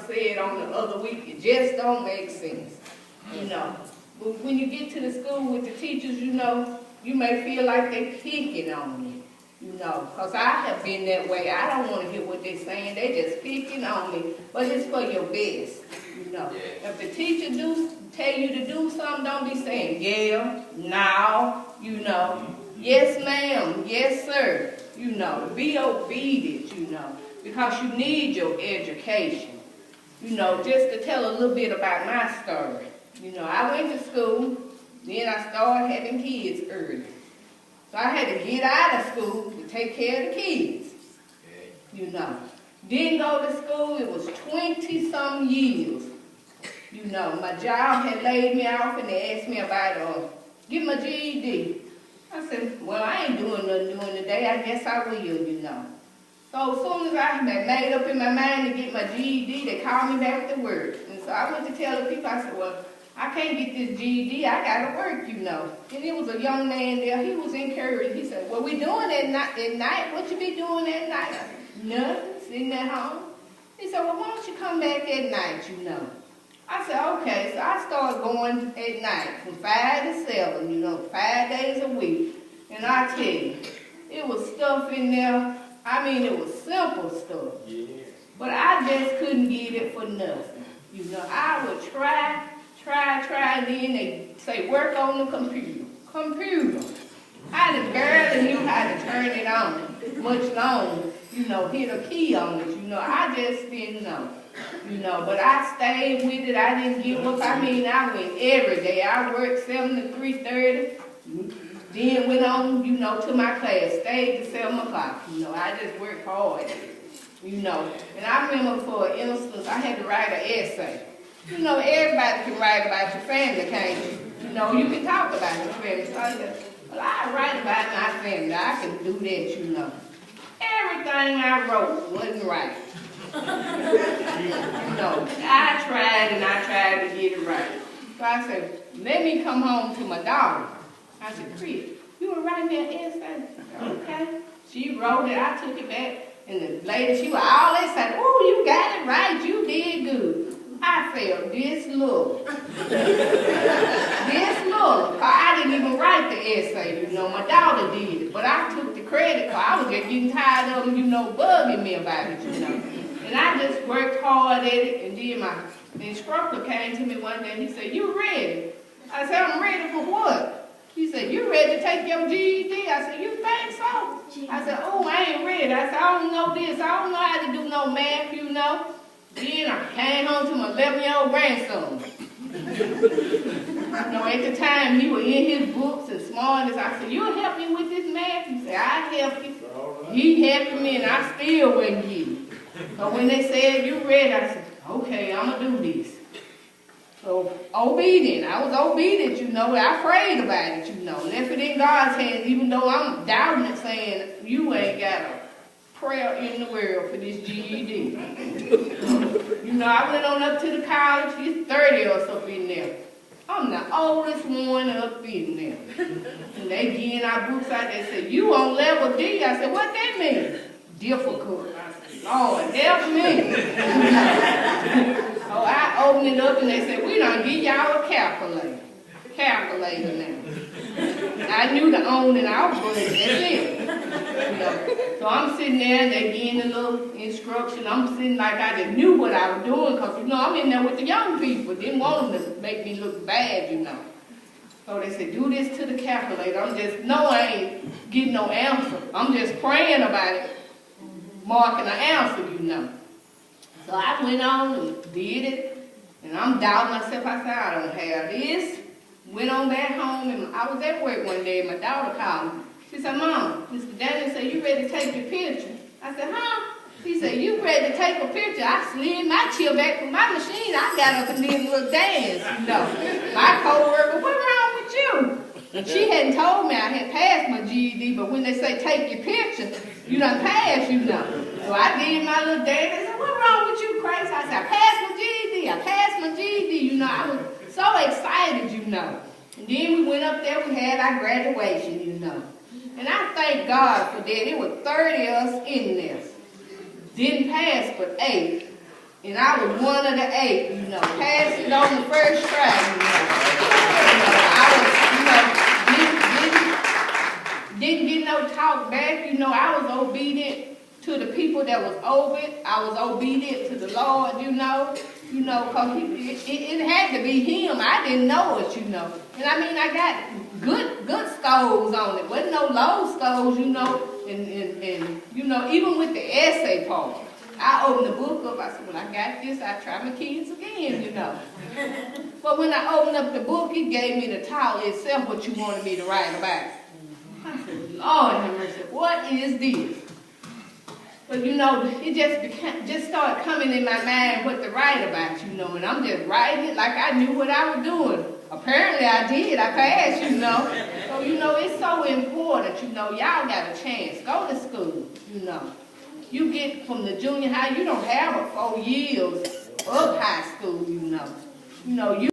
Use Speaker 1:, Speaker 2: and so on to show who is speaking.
Speaker 1: said on the other week, it just don't make sense, you know. But when you get to the school with the teachers, you know, you may feel like they're picking on you, you know, because I have been that way. I don't want to hear what they're saying. They just picking on me, but it's for your best, you know. If the teacher tell you to do something, don't be saying, yeah, now, you know, yes, ma'am, yes, sir, you know. Be obedient, you know, because you need your education. You know, just to tell a little bit about my story. You know, I went to school, then I started having kids early. So I had to get out of school to take care of the kids, you know. Didn't go to school, it was 20-some years. You know, my job had laid me off and they asked me about get my GED. I said, well, I ain't doing nothing during the day, I guess I will, you know. So as soon as I had made up in my mind to get my GED, they called me back to work. And so I went to tell the people, I said, well, I can't get this GED, I gotta work, you know. And it was a young man there, he was encouraged. He said, what we doing at night? What you be doing at night? I said, nothing, sitting at home. He said, well, why don't you come back at night, you know. I said, okay, so I started going at night from 5 to 7, you know, 5 days a week. And I tell you, it was stuff in there, I mean, it was simple stuff. Yeah. But I just couldn't get it for nothing. You know, I would try, and then they say, work on the computer. I just barely knew how to turn it on, much longer, you know, hit a key on it, you know. I just didn't know, you know, but I stayed with it. I didn't give up. I mean, I went every day. I worked 7 to 3:30, then went on, you know, to my class, stayed to 7 o'clock, you know. I just worked hard, you know. And I remember, for instance, I had to write an essay. You know, everybody can write about your family, can't you? You know, you can talk about your family. So I said, well, I write about my family. I can do that, you know. Everything I wrote wasn't right. You know, I tried to get it right. So I said, let me come home to my daughter. I said, Chris, you were writing me an essay? Okay. She wrote it. I took it back. And the lady, she was all excited. Oh, you got it right. You did good. I felt this little. This little. I didn't even write the essay, you know. My daughter did it. But I took the credit because I was just getting tired of them, you know, bugging me about it, you know. And I just worked hard at it. And then the instructor came to me one day and he said, you ready? I said, I'm ready for what? He said, you ready to take your GED? I said, you think so? I said, oh, I ain't ready. I said, I don't know this. I don't know how to do no math, you know. Then I came home to my 11-year-old grandson. You know, at the time, he was in his books and smart as I said, you'll help me with this math? He said, I'll help you. He helped me, and I still wouldn't get it. So when they said, you ready? I said, okay, I'm going to do this. So, obedient. I was obedient, you know. I prayed about it, you know. Left it in God's hands, even though I'm doubting it, saying, you ain't got a prayer in the world for this GED. You know, I went on up to the college. There's 30 of us up in there. I'm the oldest one up in there. And they getting our books out. They said, you on level D? I said, what that mean? Difficult. I said, Lord, help me. So I opened it up and they said, we done give y'all a calculator. Calculator now. I knew the on and off budget, that's it. You know. So I'm sitting there and they getting a little instruction. I'm sitting like I just knew what I was doing because, you know, I'm in there with the young people. Didn't want them to make me look bad, you know. So they said, do this to the calculator. I ain't getting no answer. I'm just praying about it, marking an answer, you know. So I went on and did it, and I'm doubting myself. I said, I don't have this. Went on back home, and I was at work one day, and my daughter called me. She said, Mom, Mr. Daniel said, you ready to take your picture? I said, huh? He said, you ready to take a picture? I slid my chair back from my machine. I got up and did a little dance, you know. My co-worker, what's wrong with you? She hadn't told me I had passed my GED, but when they say take your picture, you done passed, you know. So I did my little dance. They said, what's wrong with you, Christ? I said, I passed my GED. I passed my GED. You know, I was so excited, you know. And then we went up there. We had our graduation, you know. And I thank God for that. It was 30 of us in there. Didn't pass but 8. And I was one of the 8, you know, passed it on the first try, you know. Didn't get no talk back, you know. I was obedient to the people that was over it. I was obedient to the Lord, you know, because it had to be him. I didn't know it, you know. And I mean, I got good scores on it. Wasn't no low scores, you know, and you know, even with the essay part. I opened the book up, I said, well, I got this, I try my kids again, you know. But when I opened up the book, it gave me the title itself, what you wanted me to write about. I said, Lord have mercy, what is this? But you know, it just started coming in my mind what to write about, you know, and I'm just writing it like I knew what I was doing. Apparently I did, I passed, you know. So, you know, it's so important, you know, y'all got a chance, go to school, you know. You get from the junior high, you don't have 4 years of high school, you know. You know, you